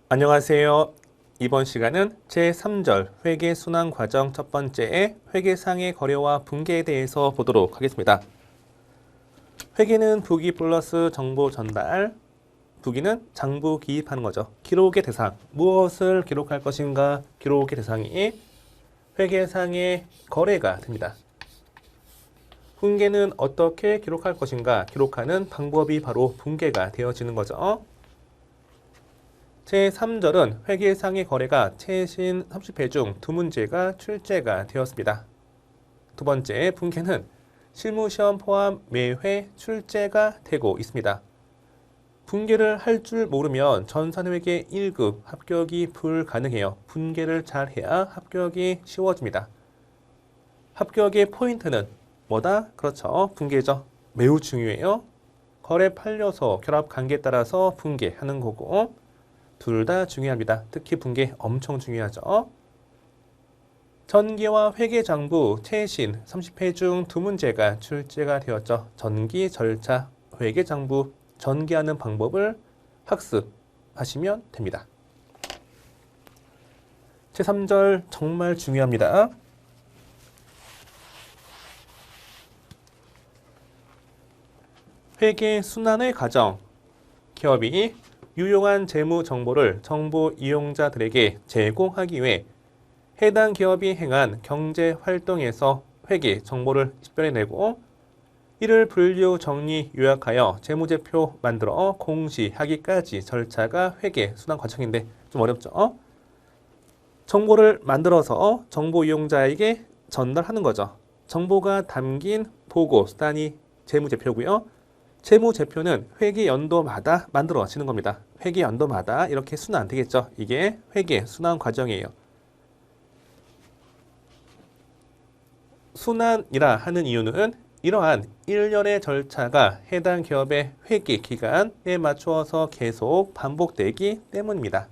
안녕하세요. 이번 시간은 제3절 회계순환 과정 첫 번째 회계상의 거래와 분계에 대해서 보도록 하겠습니다. 회계는 부기 플러스 정보 전달, 부기는 장부 기입하는 거죠. 기록의 대상, 무엇을 기록할 것인가 기록의 대상이 회계상의 거래가 됩니다. 분계는 어떻게 기록할 것인가 기록하는 방법이 바로 분계가 되어지는 거죠. 제3절은 회계상의 거래가 최신 30회 중 2문제가 출제가 되었습니다. 두 번째, 분계는 실무시험 포함 매회 출제가 되고 있습니다. 분계를 할 줄 모르면 전산회계 1급 합격이 불가능해요. 분계를 잘해야 합격이 쉬워집니다. 합격의 포인트는 뭐다? 그렇죠. 분계죠. 매우 중요해요. 거래 판례서 결합 관계에 따라서 분계하는 거고 둘 다 중요합니다. 특히 분계 엄청 중요하죠. 전기와 회계장부 최신 30회 중 2문제가 출제가 되었죠. 전기 절차, 회계장부 전기하는 방법을 학습하시면 됩니다. 제3절 정말 중요합니다. 회계 순환의 과정, 기업이 유용한 재무 정보를 정보 이용자들에게 제공하기 위해 해당 기업이 행한 경제 활동에서 회계 정보를 식별해내고 이를 분류, 정리, 요약하여 재무제표 만들어 공시하기까지 절차가 회계 순환 과정인데 좀 어렵죠? 정보를 만들어서 정보 이용자에게 전달하는 거죠. 정보가 담긴 보고 수단이 재무제표고요. 재무제표는 회계연도마다 만들어지는 겁니다. 회계연도마다 이렇게 순환 되겠죠. 이게 회계 순환 과정이에요. 순환이라 하는 이유는 이러한 일련의 절차가 해당 기업의 회계 기간에 맞추어서 계속 반복되기 때문입니다.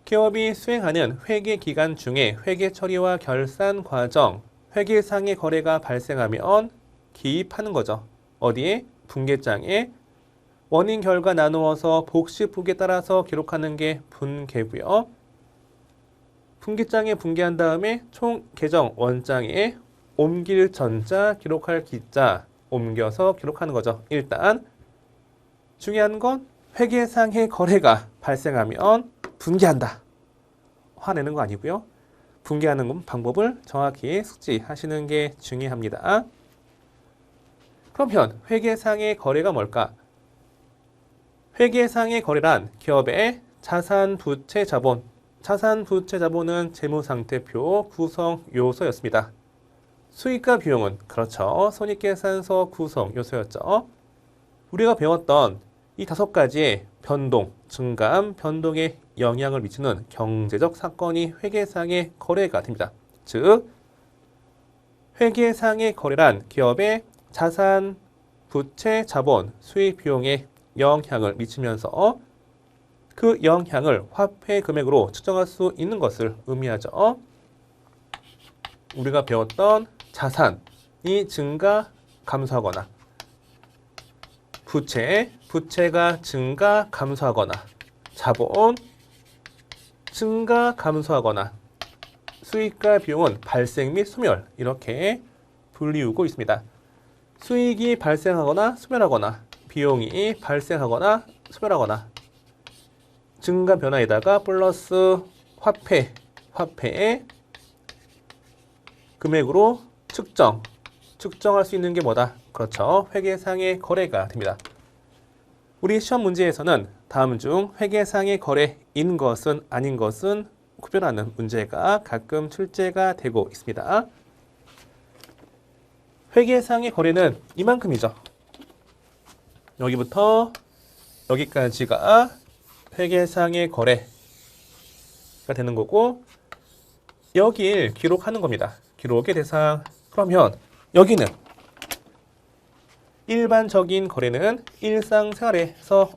기업이 수행하는 회계 기간 중에 회계 처리와 결산 과정, 회계상의 거래가 발생하면 기입하는 거죠. 어디에? 분계장에 원인 결과 나누어서 복식북에 따라서 기록하는 게 분계고요. 분계장에 분계한 다음에 총 계정 원장에 옮길 전자, 기록할 기자 옮겨서 기록하는 거죠. 일단 중요한 건 회계상의 거래가 발생하면 분계한다. 화내는 거 아니고요. 분계하는 방법을 정확히 숙지하시는 게 중요합니다. 그러면 회계상의 거래가 뭘까? 회계상의 거래란 기업의 자산, 부채, 자본. 자산, 부채, 자본은 재무상태표 구성 요소였습니다. 수익과 비용은 그렇죠. 손익계산서 구성 요소였죠. 우리가 배웠던 이 5가지의 변동, 증감, 변동에 영향을 미치는 경제적 사건이 회계상의 거래가 됩니다. 즉, 회계상의 거래란 기업의 자산, 부채, 자본, 수익, 비용에 영향을 미치면서 그 영향을 화폐 금액으로 측정할 수 있는 것을 의미하죠. 우리가 배웠던 자산이 증가, 감소하거나 부채가 증가, 감소하거나 자본, 증가, 감소하거나 수익과 비용은 발생 및 소멸 이렇게 불리우고 있습니다. 수익이 발생하거나 소멸하거나 비용이 발생하거나 소멸하거나 증가 변화에다가 플러스 화폐의 금액으로 측정할 수 있는 게 뭐다? 그렇죠. 회계상의 거래가 됩니다. 우리 시험 문제에서는 다음 중 회계상의 거래인 것은 아닌 것은 구별하는 문제가 가끔 출제가 되고 있습니다. 회계상의 거래는 이만큼이죠. 여기부터 여기까지가 회계상의 거래가 되는 거고 여기를 기록하는 겁니다. 기록의 대상. 그러면 여기는 일반적인 거래는 일상생활에서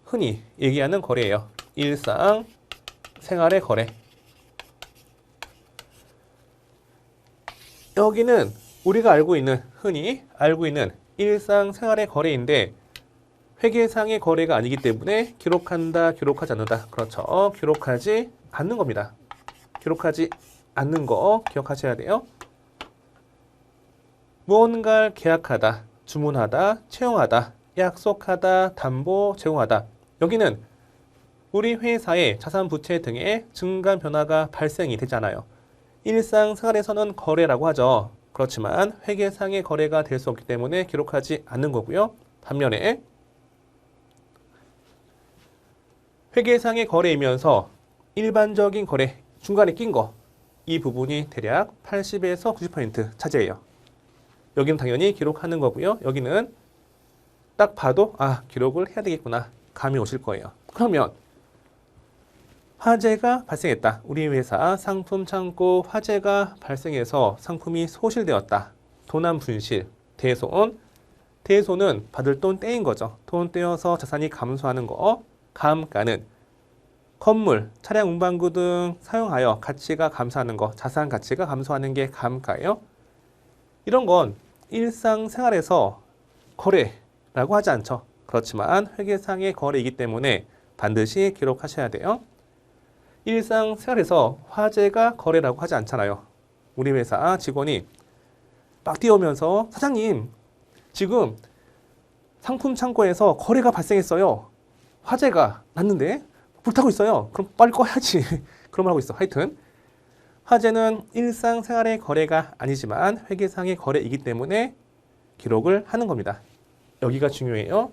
흔히 얘기하는 거래예요. 일상생활의 거래. 여기는 우리가 흔히 알고 있는 일상생활의 거래인데 회계상의 거래가 아니기 때문에 기록한다, 기록하지 않는다. 그렇죠. 기록하지 않는 겁니다. 기록하지 않는 거 기억하셔야 돼요. 무언가를 계약하다, 주문하다, 채용하다, 약속하다, 담보, 제공하다. 여기는 우리 회사의 자산 부채 등의 증감 변화가 발생이 되잖아요. 일상생활에서는 거래라고 하죠. 그렇지만 회계상의 거래가 될 수 없기 때문에 기록하지 않는 거고요. 반면에 회계상의 거래이면서 일반적인 거래, 중간에 낀 거, 이 부분이 대략 80에서 90% 차지해요. 여기는 당연히 기록하는 거고요. 여기는 딱 봐도 기록을 해야 되겠구나. 감이 오실 거예요. 그러면 화재가 발생했다. 우리 회사 상품 창고 화재가 발생해서 상품이 소실되었다. 도난 분실, 대손. 대손은 받을 돈 떼인 거죠. 돈 떼어서 자산이 감소하는 거. 감가는 건물, 차량 운반구 등 사용하여 가치가 감소하는 거, 자산 가치가 감소하는 게 감가예요. 이런 건 일상생활에서 거래라고 하지 않죠. 그렇지만 회계상의 거래이기 때문에 반드시 기록하셔야 돼요. 일상생활에서 화재가 거래라고 하지 않잖아요. 우리 회사 직원이 막 뛰어오면서 사장님, 지금 상품 창고에서 거래가 발생했어요. 화재가 났는데 불타고 있어요. 그럼 빨리 꺼야지. 그런 말 하고 있어. 하여튼 화재는 일상생활의 거래가 아니지만 회계상의 거래이기 때문에 기록을 하는 겁니다. 여기가 중요해요.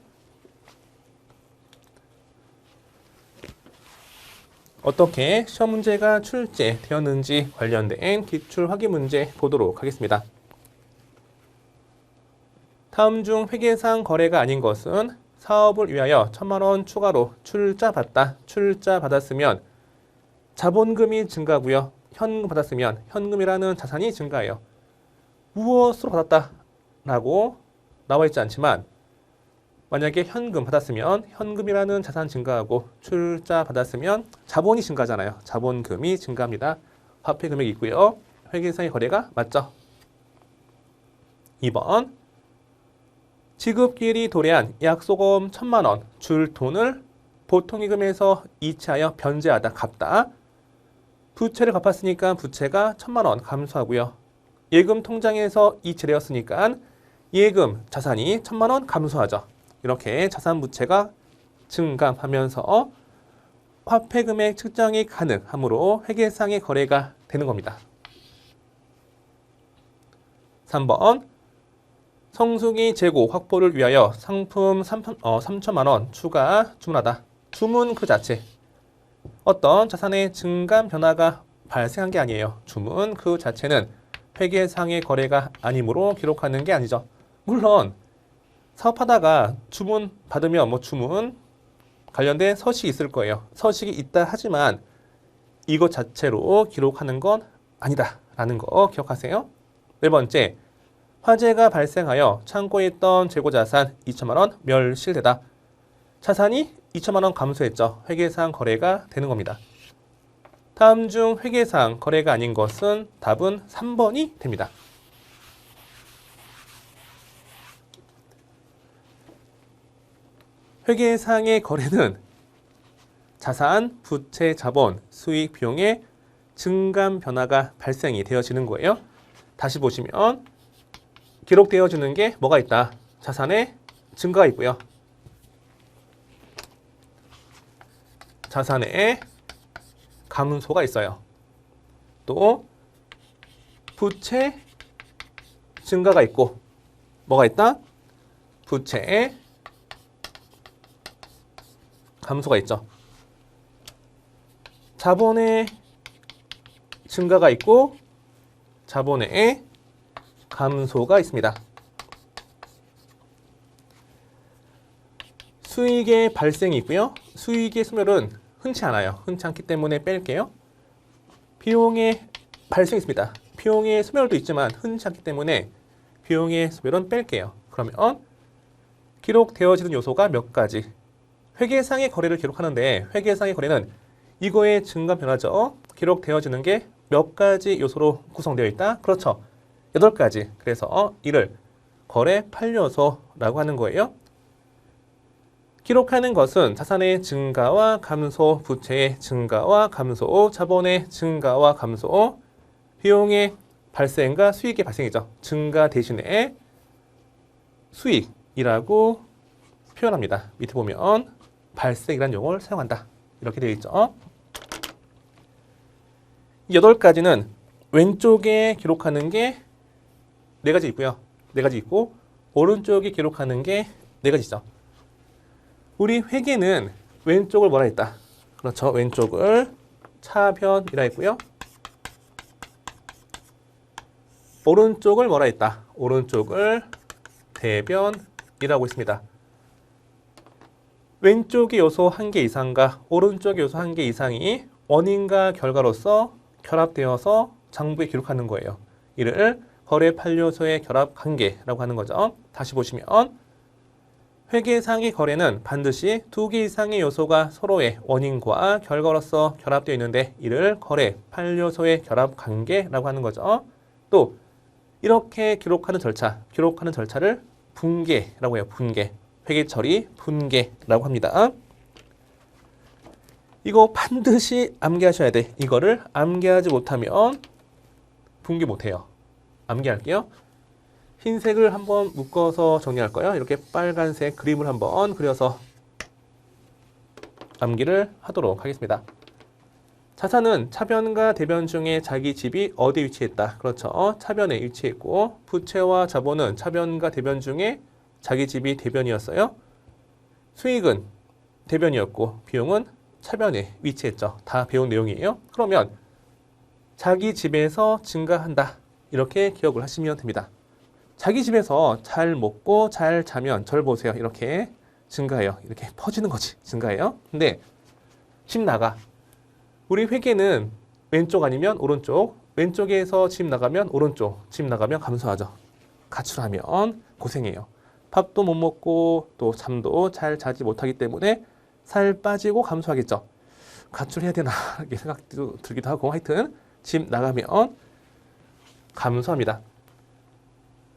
어떻게 시험 문제가 출제되었는지 관련된 기출 확인 문제 보도록 하겠습니다. 다음 중 회계상 거래가 아닌 것은 사업을 위하여 1,000만 원 추가로 출자받다. 출자받았으면 자본금이 증가고요. 현금 받았으면 현금이라는 자산이 증가해요. 무엇으로 받았다 라고 나와 있지 않지만 만약에 현금 받았으면 현금이라는 자산 증가하고 출자 받았으면 자본이 증가하잖아요. 자본금이 증가합니다. 화폐 금액이 있고요. 회계상의 거래가 맞죠? 2번 지급기일이 도래한 약속금 1,000만 원 줄 돈을 보통예금에서 이체하여 변제하다 갚다. 부채를 갚았으니까 부채가 1,000만 원 감소하고요. 예금 통장에서 이체되었으니까 예금 자산이 1,000만 원 감소하죠. 이렇게 자산 부채가 증감하면서 화폐 금액 측정이 가능하므로 회계상의 거래가 되는 겁니다. 3번 성수기 재고 확보를 위하여 상품 3,000만 원 추가 주문하다. 주문 그 자체. 어떤 자산의 증감 변화가 발생한 게 아니에요. 주문 그 자체는 회계상의 거래가 아니므로 기록하는 게 아니죠. 물론 사업하다가 주문 받으면 주문 관련된 서식이 있을 거예요. 서식이 있다 하지만 이것 자체로 기록하는 건 아니다라는 거 기억하세요. 네 번째, 화재가 발생하여 창고에 있던 재고자산 2,000만 원 멸실되다. 자산이 2,000만 원 감소했죠. 회계상 거래가 되는 겁니다. 다음 중 회계상 거래가 아닌 것은 답은 3번이 됩니다. 회계상의 거래는 자산, 부채, 자본, 수익, 비용의 증감 변화가 발생이 되어지는 거예요. 다시 보시면 기록되어지는 게 뭐가 있다? 자산의 증가가 있고요. 자산의 감소가 있어요. 또 부채 증가가 있고 뭐가 있다? 부채 감소가 있죠. 자본의 증가가 있고 자본의 감소가 있습니다. 수익의 발생이 있고요. 수익의 소멸은 흔치 않아요. 흔치 않기 때문에 뺄게요. 비용의 발생이 있습니다. 비용의 소멸도 있지만 흔치 않기 때문에 비용의 소멸은 뺄게요. 그러면 기록되어지는 요소가 몇 가지. 회계상의 거래를 기록하는데 회계상의 거래는 이거의 증감 변화죠. 기록되어지는 게 몇 가지 요소로 구성되어 있다? 그렇죠. 8가지. 그래서 이를 거래 8요소라고 하는 거예요. 기록하는 것은 자산의 증가와 감소, 부채의 증가와 감소, 자본의 증가와 감소, 비용의 발생과 수익의 발생이죠. 증가 대신에 수익이라고 표현합니다. 밑에 보면 발생이라는 용어를 사용한다. 이렇게 되어 있죠. 8가지는 왼쪽에 기록하는 게 4가지 있고요. 4가지 있고 오른쪽에 기록하는 게 4가지 있죠. 우리 회계는 왼쪽을 뭐라 했다? 그렇죠. 왼쪽을 차변이라 했고요. 오른쪽을 뭐라 했다? 오른쪽을 대변이라고 했습니다. 왼쪽의 요소 1개 이상과 오른쪽의 요소 1개 이상이 원인과 결과로서 결합되어서 장부에 기록하는 거예요. 이를 거래 판료소의 결합 관계라고 하는 거죠. 다시 보시면 회계상의 거래는 반드시 2개 이상의 요소가 서로의 원인과 결과로서 결합되어 있는데 이를 거래 판료소의 결합 관계라고 하는 거죠. 또 이렇게 기록하는 절차를 분계라고 해요. 분계. 회계 처리 분계라고 합니다. 이거 반드시 암기하셔야 돼. 이거를 암기하지 못하면 분계 못해요. 암기할게요. 흰색을 한번 묶어서 정리할 거예요. 이렇게 빨간색 그림을 한번 그려서 암기를 하도록 하겠습니다. 자산은 차변과 대변 중에 자기 집이 어디에 위치했다. 그렇죠. 차변에 위치했고 부채와 자본은 차변과 대변 중에 자기 집이 대변이었어요. 수익은 대변이었고 비용은 차변에 위치했죠. 다 배운 내용이에요. 그러면 자기 집에서 증가한다. 이렇게 기억을 하시면 됩니다. 자기 집에서 잘 먹고 잘 자면 절 보세요. 이렇게 증가해요. 이렇게 퍼지는 거지. 증가해요. 근데 집 나가. 우리 회계는 왼쪽 아니면 오른쪽. 왼쪽에서 집 나가면 오른쪽. 집 나가면 감소하죠. 가출하면 고생해요. 밥도 못 먹고 또 잠도 잘 자지 못하기 때문에 살 빠지고 감소하겠죠. 가출해야 되나 이렇게 생각도 들기도 하고 하여튼 집 나가면 감소합니다.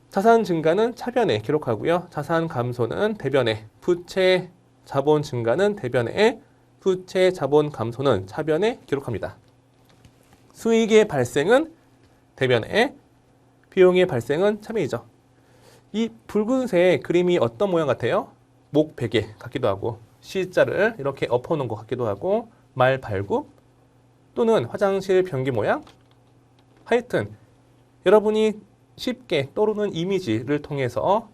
자산 증가는 차변에 기록하고요. 자산 감소는 대변에, 부채 자본 증가는 대변에, 부채 자본 감소는 차변에 기록합니다. 수익의 발생은 대변에, 비용의 발생은 차변이죠. 이 붉은색 그림이 어떤 모양 같아요? 목 베개 같기도 하고 C자를 이렇게 엎어놓은 것 같기도 하고 말 발굽 또는 화장실 변기 모양 하여튼 여러분이 쉽게 떠오르는 이미지를 통해서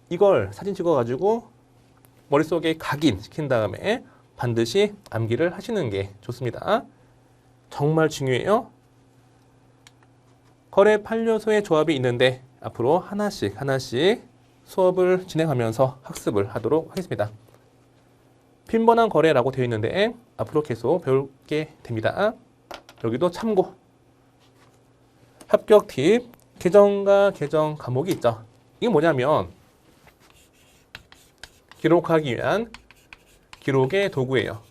이걸 사진 찍어가지고 머릿속에 각인시킨 다음에 반드시 암기를 하시는 게 좋습니다. 정말 중요해요. 거래 판료소의 조합이 있는데 앞으로 하나씩 수업을 진행하면서 학습을 하도록 하겠습니다. 빈번한 거래라고 되어 있는데 앞으로 계속 배우게 됩니다. 여기도 참고. 합격 팁, 계정과 계정 과목이 있죠. 이게 뭐냐면 기록하기 위한 기록의 도구예요.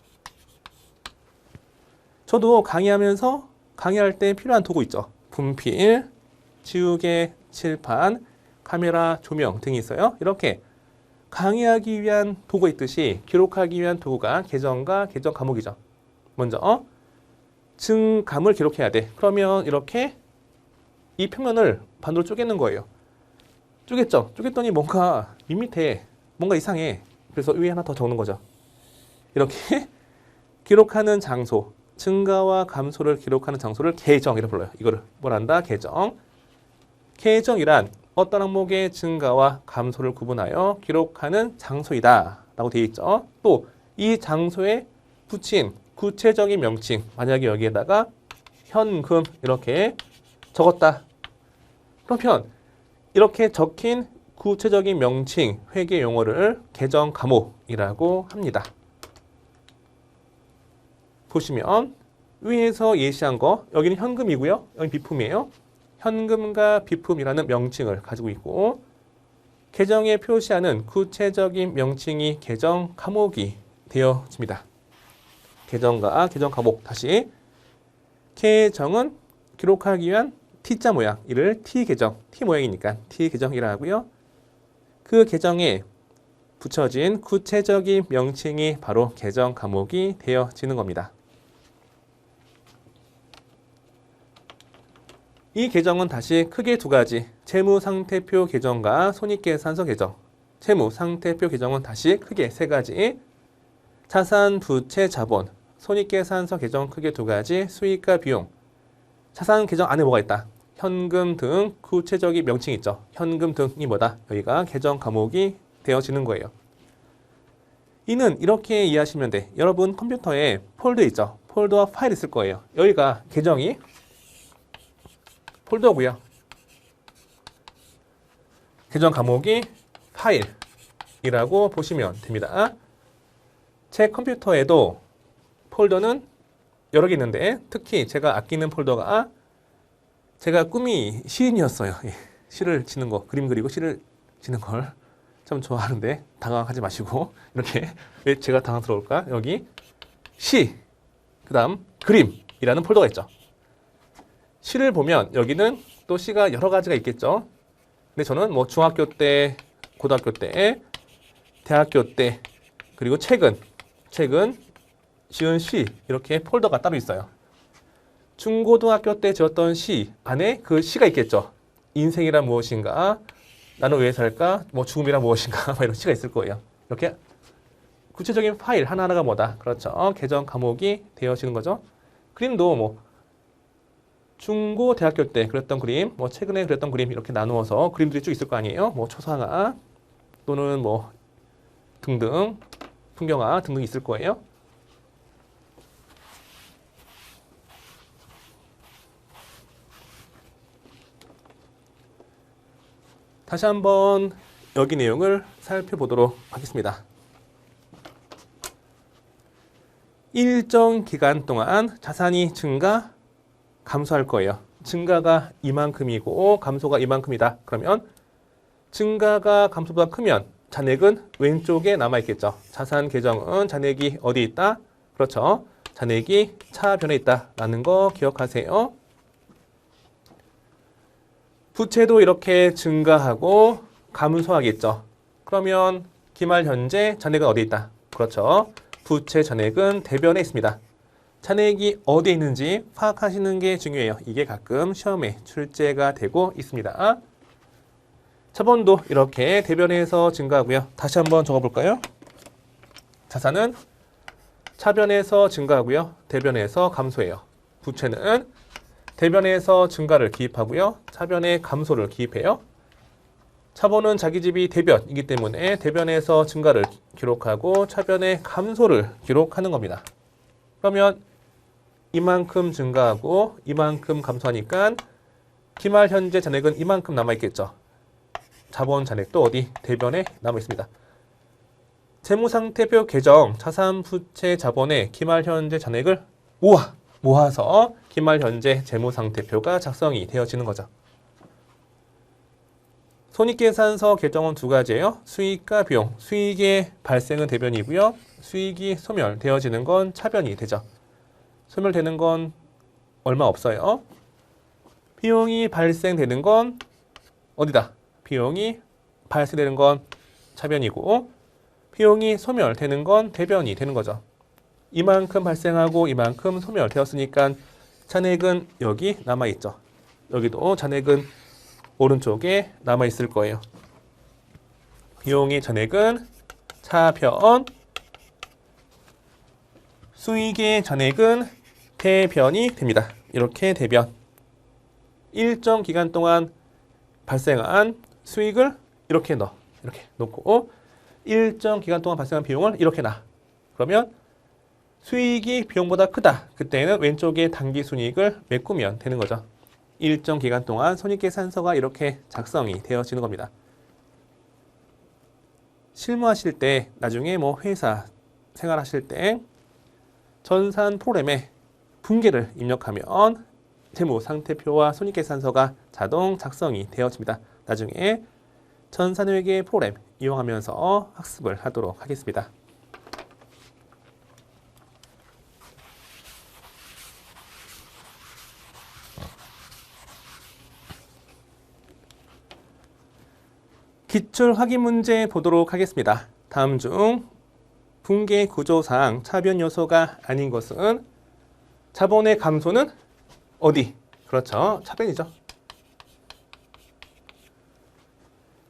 저도 강의할 때 필요한 도구 있죠. 분필, 지우개, 칠판, 카메라, 조명 등이 있어요. 이렇게 강의하기 위한 도구가 있듯이 기록하기 위한 도구가 계정과 계정 과목이죠. 먼저 증감을 기록해야 돼. 그러면 이렇게 이 평면을 반으로 쪼개는 거예요. 쪼갰죠? 쪼갰더니 뭔가 밋밋해. 뭔가 이상해. 그래서 위에 하나 더 적는 거죠. 이렇게 기록하는 장소, 증가와 감소를 기록하는 장소를 계정이라고 불러요. 이거를 뭐란다? 계정. 계정이란 어떤 항목의 증가와 감소를 구분하여 기록하는 장소이다 라고 되어 있죠. 또 이 장소에 붙인 구체적인 명칭, 만약에 여기에다가 현금 이렇게 적었다. 그러면 이렇게 적힌 구체적인 명칭, 회계 용어를 계정 과목이라고 합니다. 보시면 위에서 예시한 거, 여기는 현금이고요. 여기 비품이에요. 현금과 비품이라는 명칭을 가지고 있고 계정에 표시하는 구체적인 명칭이 계정 과목이 되어집니다. 계정과 계정 과목 다시 계정은 기록하기 위한 T자 모양, 이를 T계정, T 모양이니까 T계정이라 하고요. 그 계정에 붙여진 구체적인 명칭이 바로 계정 과목이 되어지는 겁니다. 이 계정은 다시 크게 두 가지, 재무상태표 계정과 손익계산서 계정. 재무상태표 계정은 다시 크게 세 가지, 자산, 부채, 자본. 손익계산서 계정 크게 두 가지, 수익과 비용. 자산 계정 안에 뭐가 있다? 현금 등 구체적인 명칭이 있죠. 현금 등이 뭐다? 여기가 계정 과목이 되어지는 거예요. 이는 이렇게 이해하시면 돼. 여러분 컴퓨터에 폴더 있죠. 폴더와 파일 있을 거예요. 여기가 계정이 폴더고요. 계정 과목이 파일이라고 보시면 됩니다. 제 컴퓨터에도 폴더는 여러 개 있는데 특히 제가 아끼는 폴더가 제가 꿈이 시인이었어요. 시를 치는 거, 그림 그리고 시를 치는 걸 참 좋아하는데 당황하지 마시고 이렇게 왜 제가 당황스러울까? 여기 시, 그 다음 그림이라는 폴더가 있죠. 시를 보면 여기는 또 시가 여러 가지가 있겠죠. 근데 저는 뭐 중학교 때, 고등학교 때, 대학교 때, 그리고 최근 지은 시 이렇게 폴더가 따로 있어요. 중고등학교 때 지었던 시 안에 그 시가 있겠죠. 인생이란 무엇인가, 나는 왜 살까, 뭐 죽음이란 무엇인가, 뭐 이런 시가 있을 거예요. 이렇게 구체적인 파일 하나하나가 뭐다. 그렇죠. 계정 과목이 되어지는 거죠. 그림도 뭐 중고 대학교 때 그렸던 그림, 뭐 최근에 그렸던 그림 이렇게 나누어서 그림들이 쭉 있을 거 아니에요. 뭐 초상화 또는 뭐 등등 풍경화 등등 있을 거예요. 다시 한번 여기 내용을 살펴보도록 하겠습니다. 일정 기간 동안 자산이 증가, 감소할 거예요. 증가가 이만큼이고 감소가 이만큼이다. 그러면 증가가 감소보다 크면 잔액은 왼쪽에 남아있겠죠. 자산 계정은 잔액이 어디 있다? 그렇죠. 잔액이 차변에 있다라는 거 기억하세요. 부채도 이렇게 증가하고 감소하겠죠. 그러면 기말 현재 잔액은 어디 있다? 그렇죠. 부채 잔액은 대변에 있습니다. 잔액이 어디에 있는지 파악하시는 게 중요해요. 이게 가끔 시험에 출제가 되고 있습니다. 자본도 이렇게 대변에서 증가하고요. 다시 한번 적어볼까요? 자산은 차변에서 증가하고요. 대변에서 감소해요. 부채는 대변에서 증가를 기입하고요. 차변에 감소를 기입해요. 자본은 자기 집이 대변이기 때문에 대변에서 증가를 기록하고 차변에 감소를 기록하는 겁니다. 그러면 이만큼 증가하고 이만큼 감소하니까 기말 현재 잔액은 이만큼 남아있겠죠. 자본 잔액도 어디? 대변에 남아있습니다. 재무상태표 계정, 자산, 부채, 자본의 기말 현재 잔액을 모아서 기말 현재 재무상태표가 작성이 되어지는 거죠. 손익계산서 계정은 두 가지예요. 수익과 비용. 수익의 발생은 대변이고요. 수익이 소멸되어지는 건 차변이 되죠. 소멸되는 건 얼마 없어요. 비용이 발생되는 건 어디다? 비용이 발생되는 건 차변이고 비용이 소멸되는 건 대변이 되는 거죠. 이만큼 발생하고 이만큼 소멸되었으니까 잔액은 여기 남아있죠. 여기도 잔액은 오른쪽에 남아있을 거예요. 비용의 잔액은 차변, 수익의 잔액은 대변이 됩니다. 이렇게 대변. 일정 기간 동안 발생한 수익을 이렇게 놓고 일정 기간 동안 발생한 비용을 이렇게 놔. 그러면 수익이 비용보다 크다. 그때는 왼쪽에 당기순이익을 메꾸면 되는 거죠. 일정 기간 동안 손익계산서가 이렇게 작성이 되어지는 겁니다. 실무하실 때 나중에 뭐 회사 생활하실 때 전산 프로그램에 분계를 입력하면 재무상태표와 손익계산서가 자동 작성이 되어집니다. 나중에 전산회계 프로그램 이용하면서 학습을 하도록 하겠습니다. 기출 확인 문제 보도록 하겠습니다. 다음 중 붕괴 구조상 차변 요소가 아닌 것은 자본의 감소는 어디? 그렇죠. 차변이죠.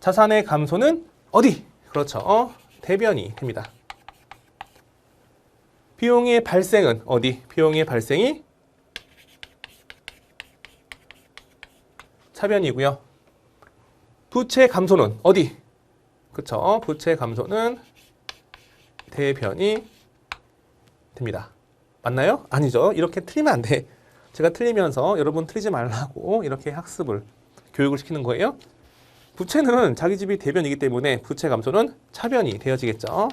자산의 감소는 어디? 그렇죠. 대변이 됩니다. 비용의 발생은 어디? 비용의 발생이 차변이고요. 부채 감소는 어디? 그렇죠. 부채 감소는 대변이 됩니다. 맞나요? 아니죠. 이렇게 틀리면 안 돼. 제가 틀리면서 여러분 틀리지 말라고 이렇게 학습을, 교육을 시키는 거예요. 부채는 자기 집이 대변이기 때문에 부채 감소는 차변이 되어지겠죠.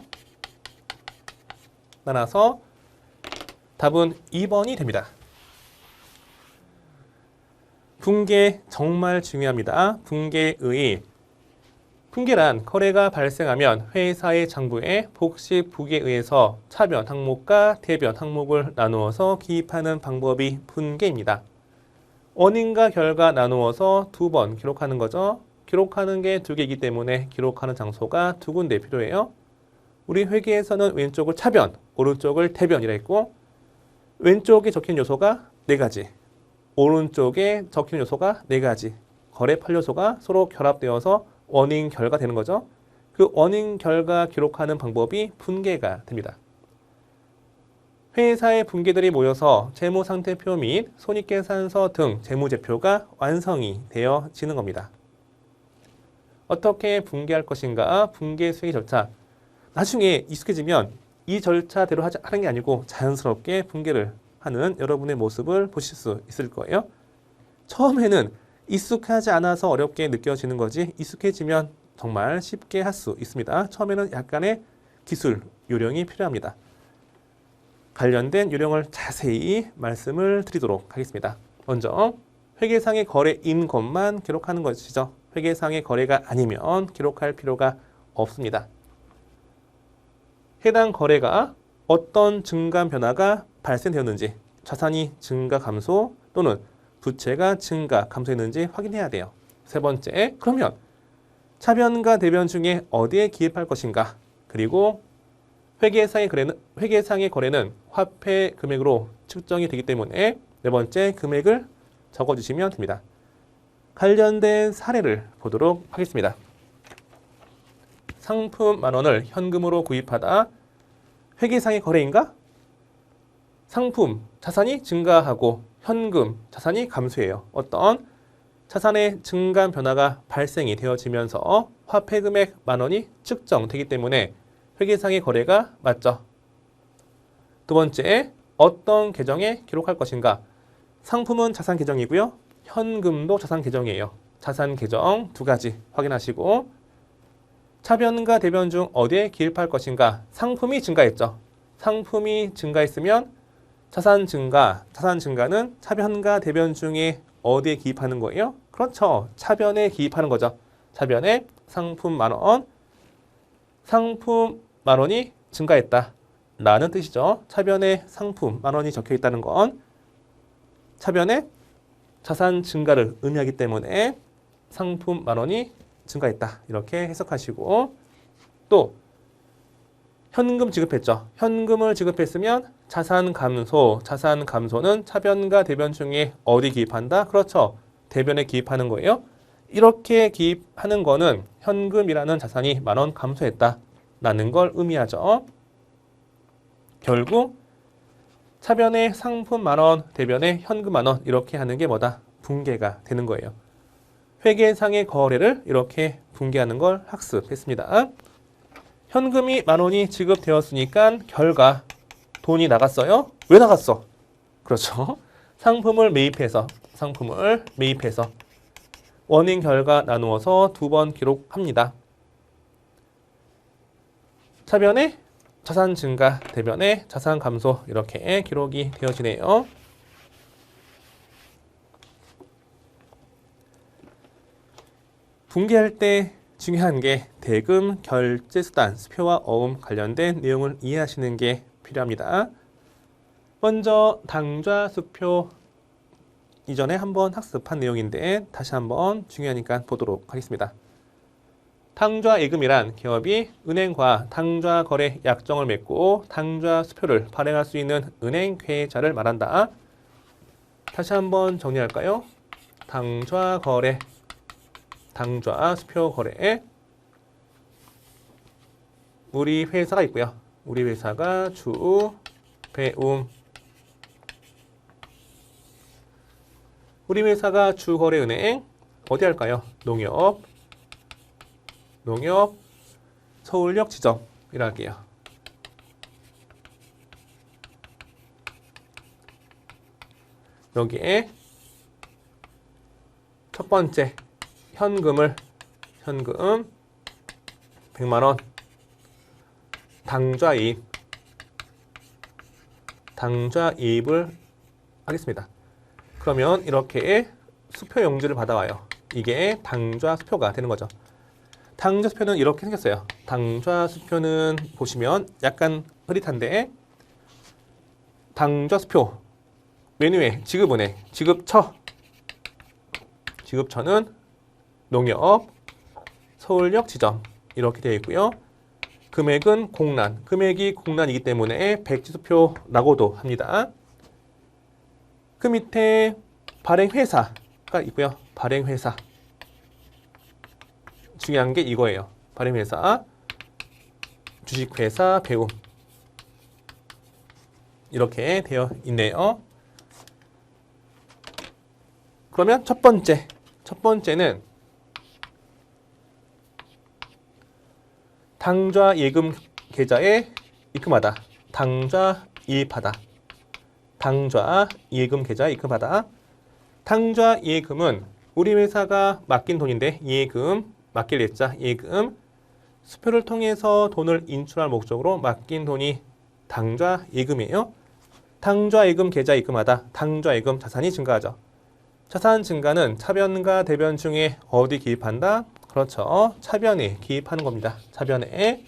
따라서 답은 2번이 됩니다. 붕괴 정말 중요합니다. 붕괴란 거래가 발생하면 회사의 장부에 복식 부기에 의해서 차변 항목과 대변 항목을 나누어서 기입하는 방법이 붕괴입니다. 원인과 결과 나누어서 2번 기록하는 거죠. 기록하는 게 2개이기 때문에 기록하는 장소가 2군데 필요해요. 우리 회계에서는 왼쪽을 차변, 오른쪽을 대변이라 했고, 왼쪽에 적힌 요소가 4가지, 오른쪽에 적힌 요소가 4가지, 거래 판례 요소가 서로 결합되어서 원인 결과 되는 거죠. 그 원인 결과 기록하는 방법이 붕괴가 됩니다. 회사의 붕괴들이 모여서 재무상태표 및 손익계산서 등 재무제표가 완성이 되어지는 겁니다. 어떻게 붕괴할 것인가? 붕괴 수행 절차. 나중에 익숙해지면 이 절차대로 하는 게 아니고 자연스럽게 붕괴를 하는 여러분의 모습을 보실 수 있을 거예요. 처음에는 익숙하지 않아서 어렵게 느껴지는 거지, 익숙해지면 정말 쉽게 할 수 있습니다. 처음에는 약간의 기술, 요령이 필요합니다. 관련된 요령을 자세히 말씀을 드리도록 하겠습니다. 먼저 회계상의 거래인 것만 기록하는 것이죠. 회계상의 거래가 아니면 기록할 필요가 없습니다. 해당 거래가 어떤 증가 변화가 발생되었는지, 자산이 증가 감소 또는 부채가 증가 감소했는지 확인해야 돼요. 세 번째, 그러면 차변과 대변 중에 어디에 기입할 것인가? 그리고 회계상의 거래는 화폐 금액으로 측정이 되기 때문에 네 번째 금액을 적어주시면 됩니다. 관련된 사례를 보도록 하겠습니다. 상품 10,000원을 현금으로 구입하다 회계상의 거래인가? 상품, 자산이 증가하고 현금, 자산이 감소해요. 어떤 자산의 증가 변화가 발생이 되어지면서 화폐 금액 10,000원이 측정되기 때문에 회계상의 거래가 맞죠. 두 번째, 어떤 계정에 기록할 것인가? 상품은 자산 계정이고요. 현금도 자산 계정이에요. 자산 계정 2가지 확인하시고, 차변과 대변 중 어디에 기입할 것인가? 상품이 증가했죠. 상품이 증가했으면 자산 증가는 차변과 대변 중에 어디에 기입하는 거예요? 그렇죠. 차변에 기입하는 거죠. 차변에 상품 10,000원, 상품 10,000원이 증가했다 라는 뜻이죠. 차변에 상품 10,000원이 적혀 있다는 건 차변에 자산 증가를 의미하기 때문에 상품 10,000원이 증가했다 이렇게 해석하시고, 또 현금 지급했죠. 현금을 지급했으면 자산 감소는 차변과 대변 중에 어디 기입한다? 그렇죠. 대변에 기입하는 거예요. 이렇게 기입하는 거는 현금이라는 자산이 10,000원 감소했다 라는 걸 의미하죠. 결국 차변에 상품 10,000원, 대변에 현금 10,000원 이렇게 하는 게 뭐다? 붕괴가 되는 거예요. 회계상의 거래를 이렇게 붕괴하는 걸 학습했습니다. 현금이 10,000원이 지급되었으니까 결과 돈이 나갔어요. 왜 나갔어? 그렇죠. 상품을 매입해서 원인 결과 나누어서 2번 기록합니다. 차변에 자산 증가, 대변에 자산 감소 이렇게 기록이 되어지네요. 붕괴할 때 중요한 게 대금, 결제 수단, 수표와 어음 관련된 내용을 이해하시는 게 필요합니다. 먼저 당좌 수표 이전에 한번 학습한 내용인데 다시 한번 중요하니까 보도록 하겠습니다. 당좌 예금이란 기업이 은행과 당좌 거래 약정을 맺고 당좌 수표를 발행할 수 있는 은행 계좌를 말한다. 다시 한번 정리할까요? 당좌 거래, 당좌 수표 거래에 우리 회사가 있고요. 우리 회사가 주, 배움. 우리 회사가 주거래은행 어디 할까요? 농협, 서울역 지점이라 할게요. 여기에 첫 번째 현금 100만 원 당좌이입을 하겠습니다. 그러면 이렇게 수표 용지를 받아와요. 이게 당좌 수표가 되는 거죠. 당좌 수표는 이렇게 생겼어요. 당좌 수표는 보시면 약간 흐릿한데 당좌 수표 메뉴에 지급은행, 지급처는 농협, 서울역 지점 이렇게 되어 있고요. 금액은 공란, 금액이 공란이기 때문에 백지수표라고도 합니다. 그 밑에 발행회사가 있고요. 발행회사. 중요한 게 이거예요. 발행회사, 주식회사, 배움. 이렇게 되어 있네요. 그러면 첫 번째는 당좌 예금 계좌에 입금하다. 당좌 이입하다. 당좌 예금 계좌에 입금하다. 당좌 예금은 우리 회사가 맡긴 돈인데 예금, 맡길 예자 예금, 수표를 통해서 돈을 인출할 목적으로 맡긴 돈이 당좌 예금이에요. 당좌 예금 계좌에 입금하다. 당좌 예금 자산이 증가하죠. 자산 증가는 차변과 대변 중에 어디 기입한다? 그렇죠. 차변에 기입하는 겁니다. 차변에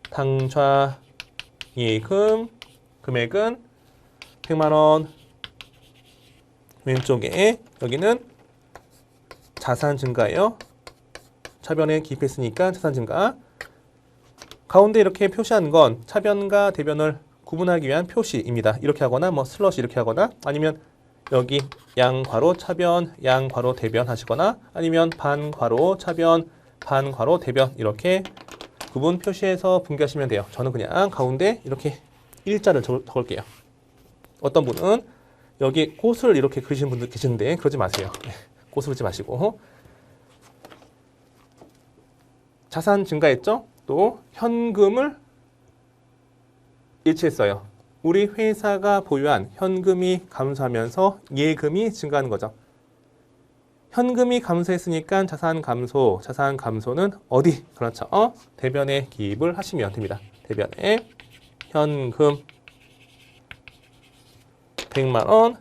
당좌 예금 금액은 100만 원. 왼쪽에 여기는 자산 증가예요. 차변에 기입했으니까 자산 증가. 가운데 이렇게 표시한 건 차변과 대변을 구분하기 위한 표시입니다. 이렇게 하거나 뭐 슬러시 이렇게 하거나 아니면 여기 양괄호 차변, 양괄호 대변 하시거나 아니면 반괄호 차변, 반괄호 대변 이렇게 구분 표시해서 분개하시면 돼요. 저는 그냥 가운데 이렇게 일자를 적을게요. 어떤 분은 여기 꽃을 이렇게 그리시는 분들 계시는데 그러지 마세요. 꽃을 그리지 마시고. 자산 증가했죠? 또 현금을 일치했어요. 우리 회사가 보유한 현금이 감소하면서 예금이 증가하는 거죠. 현금이 감소했으니까 자산 감소는 어디? 그렇죠. 대변에 기입을 하시면 됩니다. 대변에 현금 100만 원.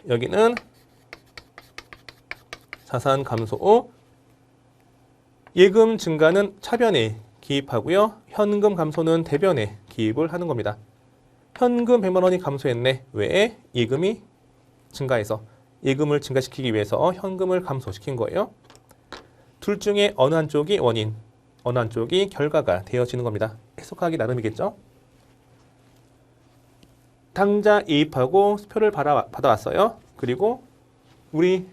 여기는 자산 감소. 예금 증가는 차변에 기입하고요. 현금 감소는 대변에 기입을 하는 겁니다. 현금 100만 원이 감소했네. 왜? 예금이 증가해서. 예금을 증가시키기 위해서 현금을 감소시킨 거예요. 둘 중에 어느 한쪽이 원인, 어느 한쪽이 결과가 되어지는 겁니다. 해석하기 나름이겠죠? 당좌 이입하고 수표를 받아왔어요. 그리고 우리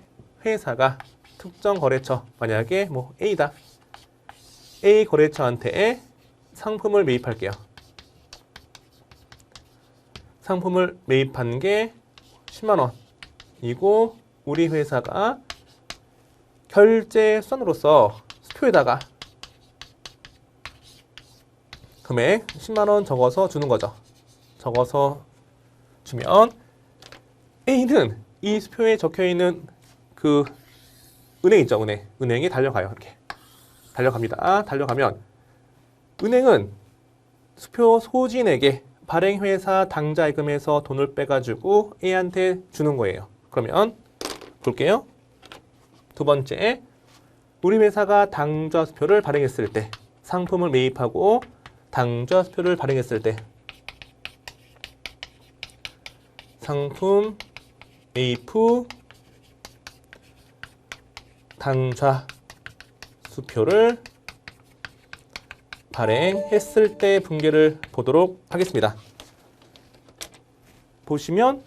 회사가 특정 거래처, 만약에 뭐 A다. A 거래처한테 상품을 매입할게요. 상품을 매입한 게 10만 원. 이고 우리 회사가 결제 수단으로서 수표에다가 금액 10만 원 적어서 주는 거죠. 적어서 주면 A는 이 수표에 적혀 있는 그 은행 있죠, 은행에 달려가요. 이렇게 달려갑니다. 달려가면 은행은 수표 소진에게 발행회사 당좌예금에서 돈을 빼가지고 A한테 주는 거예요. 그러면 볼게요. 두 번째, 우리 회사가 당좌 수표를 발행했을 때, 상품을 매입하고 당좌 수표를 발행했을 때, 상품 매입 후 당좌 수표를 발행했을 때 분계를 보도록 하겠습니다. 보시면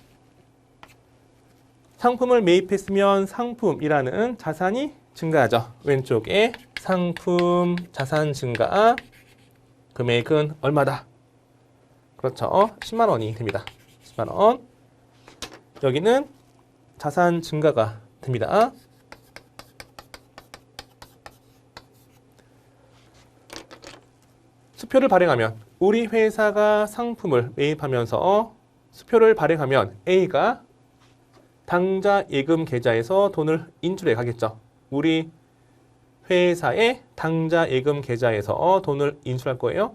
상품을 매입했으면 상품이라는 자산이 증가하죠. 왼쪽에 상품 자산 증가 금액은 얼마다? 그렇죠. 10만 원이 됩니다. 10만 원. 여기는 자산 증가가 됩니다. 수표를 발행하면 우리 회사가 상품을 매입하면서 수표를 발행하면 A가 당좌 예금 계좌에서 돈을 인출해 가겠죠. 우리 회사의 당좌 예금 계좌에서 돈을 인출할 거예요.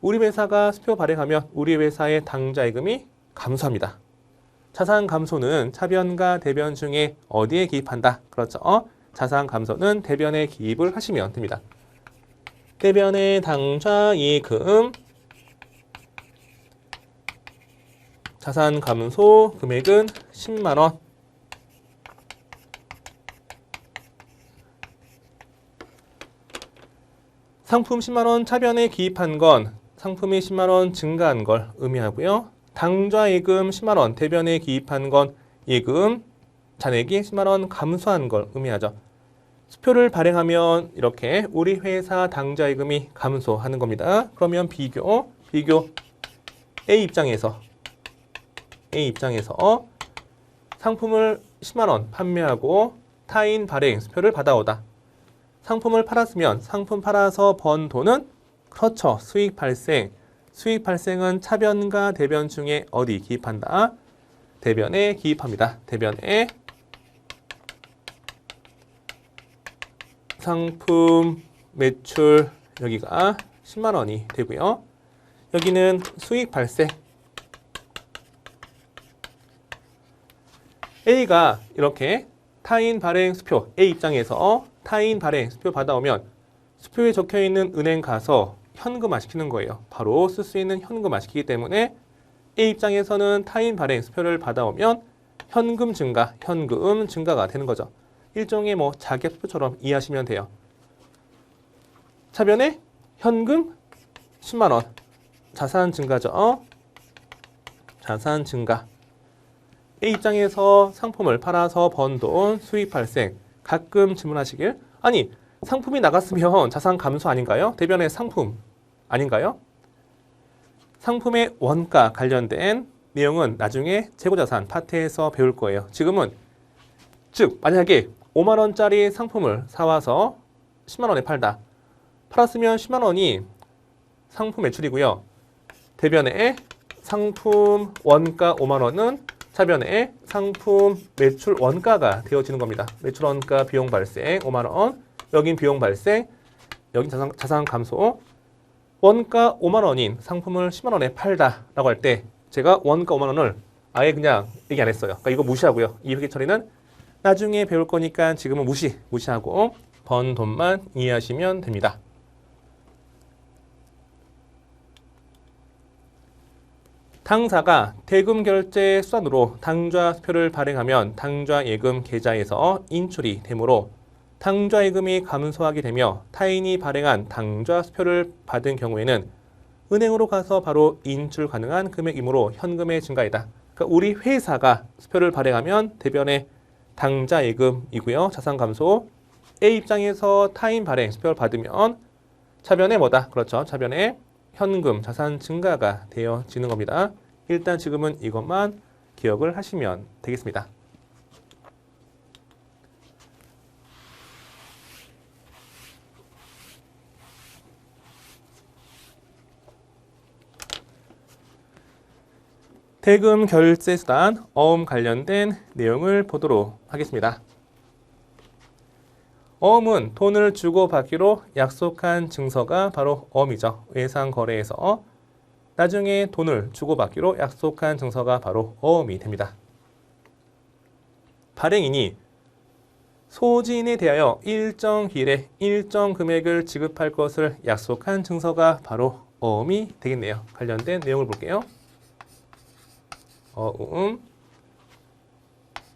우리 회사가 수표 발행하면 우리 회사의 당좌 예금이 감소합니다. 자산 감소는 차변과 대변 중에 어디에 기입한다? 그렇죠. 자산 감소는 대변에 기입을 하시면 됩니다. 대변의 당좌 예금 자산 감소 금액은 10만 원. 상품 10만 원 차변에 기입한 건 상품이 10만 원 증가한 걸 의미하고요. 당좌 예금 10만 원 대변에 기입한 건 예금 잔액이 10만 원 감소한 걸 의미하죠. 수표를 발행하면 이렇게 우리 회사 당좌 예금이 감소하는 겁니다. 그러면 비교 A 입장에서 상품을 10만 원 판매하고 타인 발행 수표를 받아오다. 상품을 팔았으면 상품 팔아서 번 돈은 그렇죠. 수익 발생. 수익 발생은 차변과 대변 중에 어디 기입한다? 대변에 기입합니다. 대변에 상품 매출 여기가 10만 원이 되고요. 여기는 수익 발생. A가 이렇게 타인 발행 수표 A 입장에서 타인 발행 수표 받아오면 수표에 적혀있는 은행 가서 현금화 시키는 거예요. 바로 쓸 수 있는 현금화 시키기 때문에 A 입장에서는 타인 발행 수표를 받아오면 현금 증가가 되는 거죠. 일종의 자객수표처럼 이해하시면 돼요. 차변에 현금 10만 원 자산 증가죠. 자산 증가. A 입장에서 상품을 팔아서 번 돈 수익 발생. 가끔 질문하시길 아니 상품이 나갔으면 자산 감소 아닌가요? 대변의 상품 아닌가요? 상품의 원가 관련된 내용은 나중에 재고자산 파트에서 배울 거예요. 지금은 즉 만약에 5만 원짜리 상품을 사와서 10만 원에 팔았으면 10만 원이 상품 매출이고요. 대변에 상품 원가 5만 원은 차변에 상품 매출 원가가 되어지는 겁니다. 매출 원가 비용 발생 5만 원, 여긴 비용 발생, 여긴 자산 감소. 원가 5만 원인 상품을 10만 원에 팔다라고 할 때 제가 원가 5만 원을 아예 그냥 얘기 안 했어요. 그러니까 이거 무시하고요. 이 회계 처리는 나중에 배울 거니까 지금은 무시하고 번 돈만 이해하시면 됩니다. 당사가 대금 결제 수단으로 당좌 수표를 발행하면 당좌 예금 계좌에서 인출이 되므로 당좌 예금이 감소하게 되며 타인이 발행한 당좌 수표를 받은 경우에는 은행으로 가서 바로 인출 가능한 금액이므로 현금의 증가이다. 그러니까 우리 회사가 수표를 발행하면 대변의 당좌 예금이고요. 자산 감소. A 입장에서 타인 발행 수표를 받으면 차변에 그렇죠. 차변에 현금, 자산 증가가 되어지는 겁니다. 일단 지금은 이것만 기억을 하시면 되겠습니다. 대금 결제 수단, 어음 관련된 내용을 보도록 하겠습니다. 어음은 돈을 주고받기로 약속한 증서가 바로 어음이죠. 외상거래에서 나중에 돈을 주고받기로 약속한 증서가 바로 어음이 됩니다. 발행인이 소지인에 대하여 일정 기일에 일정 금액을 지급할 것을 약속한 증서가 바로 어음이 되겠네요. 관련된 내용을 볼게요. 어음,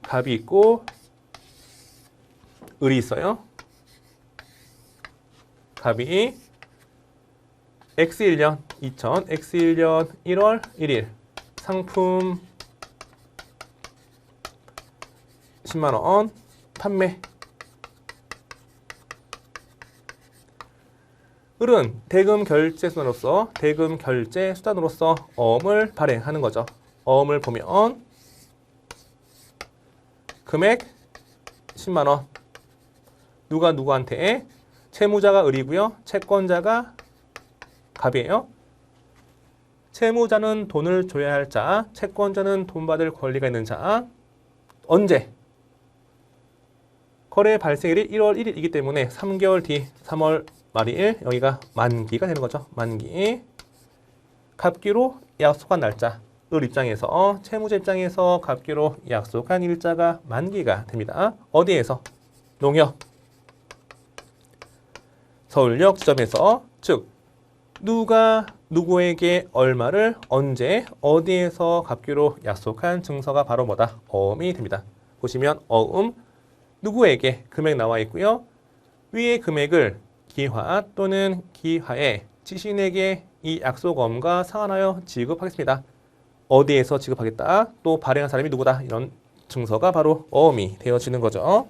갑이 있고 을이 있어요. 갑이 X1년 2000, X1년 1월 1일 상품 10만 원 판매. 을은 대금 결제 수단으로서 어음을 발행하는 거죠. 어음을 보면 금액 10만 원. 누가 누구한테? 채무자가 을이고요. 채권자가 갑이에요. 채무자는 돈을 줘야 할 자, 채권자는 돈 받을 권리가 있는 자. 언제? 거래 발생일이 1월 1일이기 때문에 3개월 뒤 3월 말일, 여기가 만기가 되는 거죠. 만기. 갑기로 약속한 날짜. 을 입장에서, 채무자 입장에서 갑기로 약속한 일자가 만기가 됩니다. 어디에서? 농협, 서울역 지점에서. 즉 누가 누구에게 얼마를 언제 어디에서 갚기로 약속한 증서가 바로 뭐다? 어음이 됩니다. 보시면 어음 누구에게 금액 나와 있고요. 위의 금액을 기화 또는 기하에 지신에게 이 약속어음과 상환하여 지급하겠습니다. 어디에서 지급하겠다? 또 발행한 사람이 누구다? 이런 증서가 바로 어음이 되어지는 거죠.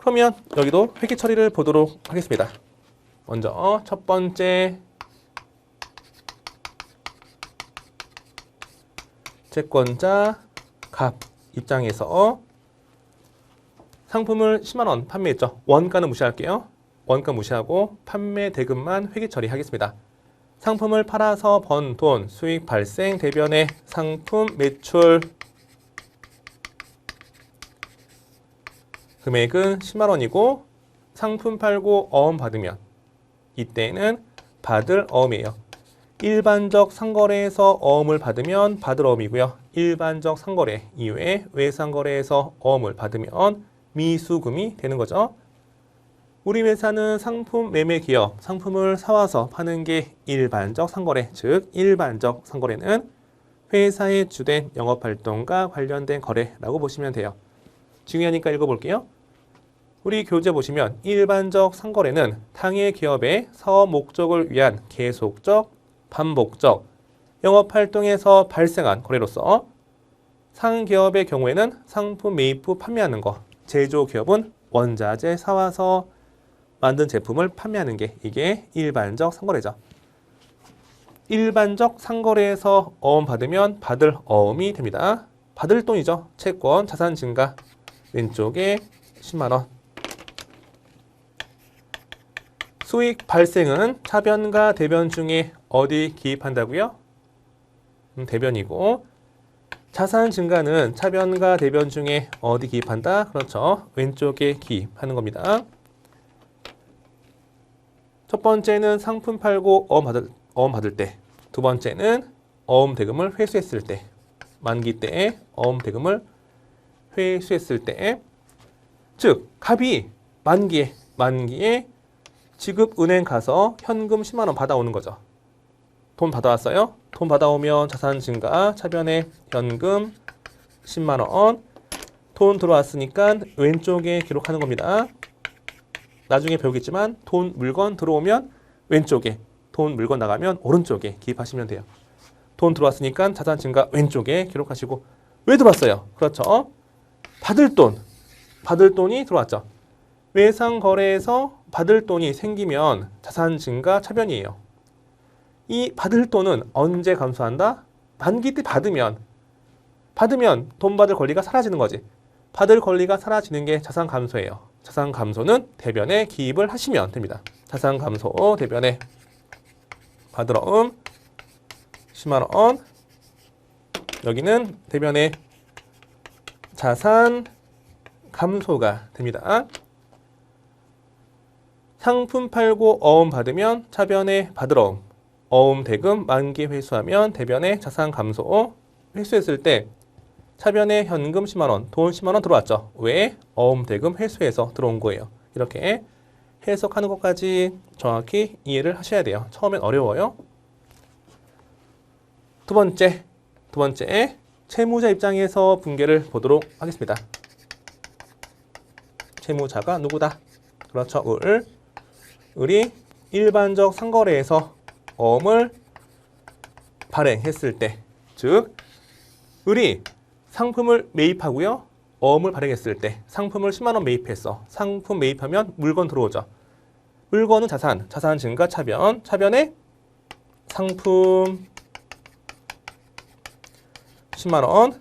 그러면 여기도 회계 처리를 보도록 하겠습니다. 먼저 첫 번째 채권자 갑 입장에서 상품을 10만 원 판매했죠. 원가는 무시할게요. 원가 무시하고 판매 대금만 회계 처리하겠습니다. 상품을 팔아서 번 돈, 수익 발생 대변에 상품 매출 금액은 10만 원이고 상품 팔고 어음 받으면 이때는 받을 어음이에요. 일반적 상거래에서 어음을 받으면 받을 어음이고요. 일반적 상거래 이외에 외상거래에서 어음을 받으면 미수금이 되는 거죠. 우리 회사는 상품 매매 기업, 상품을 사와서 파는 게 일반적 상거래, 즉 일반적 상거래는 회사의 주된 영업활동과 관련된 거래라고 보시면 돼요. 중요하니까 읽어볼게요. 우리 교재 보시면 일반적 상거래는 당해 기업의 사업 목적을 위한 계속적, 반복적 영업활동에서 발생한 거래로서 상기업의 경우에는 상품 매입 후 판매하는 거, 제조기업은 원자재 사와서 만든 제품을 판매하는 게 이게 일반적 상거래죠. 일반적 상거래에서 어음 받으면 받을 어음이 됩니다. 받을 돈이죠. 채권, 자산 증가. 왼쪽에 10만 원. 수익 발생은 차변과 대변 중에 어디 기입한다고요? 대변이고 자산 증가는 차변과 대변 중에 어디 기입한다? 그렇죠. 왼쪽에 기입하는 겁니다. 첫 번째는 상품 팔고 어음 받을 때, 두 번째는 어음 대금을 회수했을 때, 만기 때에 어음 대금을 회수했을 때, 즉 갑이 만기에 지급 은행 가서 현금 10만 원 받아오는 거죠. 돈 받아왔어요. 돈 받아오면 자산 증가, 차변에 현금 10만 원. 돈 들어왔으니까 왼쪽에 기록하는 겁니다. 나중에 배우겠지만 돈 물건 들어오면 왼쪽에, 돈 물건 나가면 오른쪽에 기입하시면 돼요. 돈 들어왔으니까 자산 증가 왼쪽에 기록하시고. 왜 들어왔어요? 그렇죠. 받을 돈이 들어왔죠. 외상 거래에서 받을 돈이 생기면 자산 증가 차변이에요. 이 받을 돈은 언제 감소한다? 만기 때 받으면 돈 받을 권리가 사라지는 거지. 받을 권리가 사라지는 게 자산 감소예요. 자산 감소는 대변에 기입을 하시면 됩니다. 자산 감소 대변에 받을 어음 10만 원. 여기는 대변에 자산 감소가 됩니다. 상품 팔고 어음 받으면 차변에 받을 어음, 어음 대금 만기 회수하면 대변에 자산 감소. 회수했을 때 차변에 현금 10만 원, 돈 10만 원 들어왔죠. 왜? 어음 대금 회수해서 들어온 거예요. 이렇게 해석하는 것까지 정확히 이해를 하셔야 돼요. 처음엔 어려워요. 두 번째 채무자 입장에서 분계를 보도록 하겠습니다. 채무자가 누구다? 그렇죠. 을. 을이 일반적 상거래에서 어음을 발행했을 때, 즉 을이 상품을 매입하고요. 어음을 발행했을 때 상품을 10만 원 매입했어. 상품 매입하면 물건 들어오죠. 물건은 자산, 자산 증가 차변, 차변에 상품 10만 원,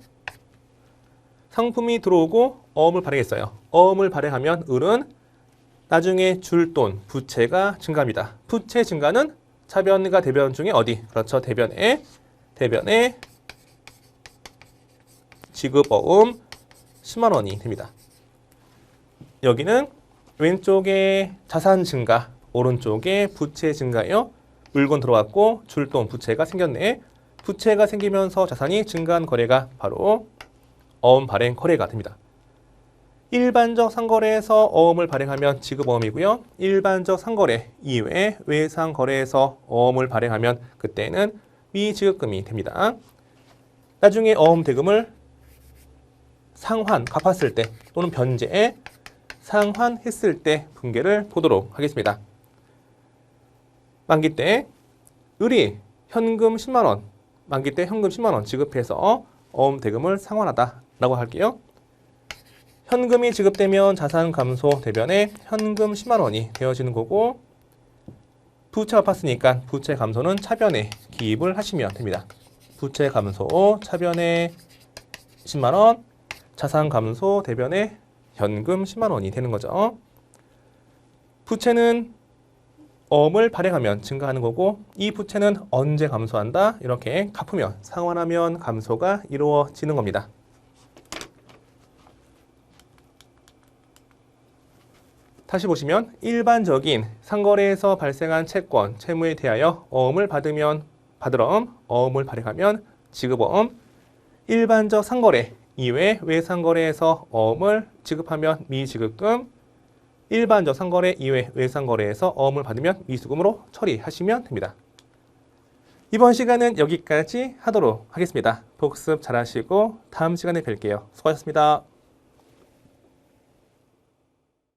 상품이 들어오고 어음을 발행했어요. 어음을 발행하면 을은 나중에 줄 돈, 부채가 증가합니다. 부채 증가는 차변과 대변 중에 어디? 그렇죠. 대변에 지급어음 10만 원이 됩니다. 여기는 왼쪽에 자산 증가, 오른쪽에 부채 증가요. 물건 들어왔고 줄 돈, 부채가 생겼네. 부채가 생기면서 자산이 증가한 거래가 바로 어음 발행 거래가 됩니다. 일반적 상거래에서 어음을 발행하면 지급어음이고요. 일반적 상거래 이외에 외상거래에서 어음을 발행하면 그때는 미지급금이 됩니다. 나중에 어음 대금을 상환, 갚았을 때 또는 변제에 상환했을 때 분계를 보도록 하겠습니다. 만기 때 을이 현금 10만 원, 만기 때 현금 10만 원 지급해서 어음 대금을 상환하다라고 할게요. 현금이 지급되면 자산 감소 대변에 현금 10만 원이 되어지는 거고 부채 갚았으니까 부채 감소는 차변에 기입을 하시면 됩니다. 부채 감소 차변에 10만 원, 자산 감소 대변에 현금 10만 원이 되는 거죠. 부채는 어음을 발행하면 증가하는 거고 이 부채는 언제 감소한다? 이렇게 갚으면 상환하면 감소가 이루어지는 겁니다. 다시 보시면 일반적인 상거래에서 발생한 채권, 채무에 대하여 어음을 받으러 어음을 발행하면 지급어음, 일반적 상거래 이외 외상거래에서 어음을 지급하면 미지급금, 일반적 상거래 이외 외상거래에서 어음을 받으면 미수금으로 처리하시면 됩니다. 이번 시간은 여기까지 하도록 하겠습니다. 복습 잘하시고 다음 시간에 뵐게요. 수고하셨습니다.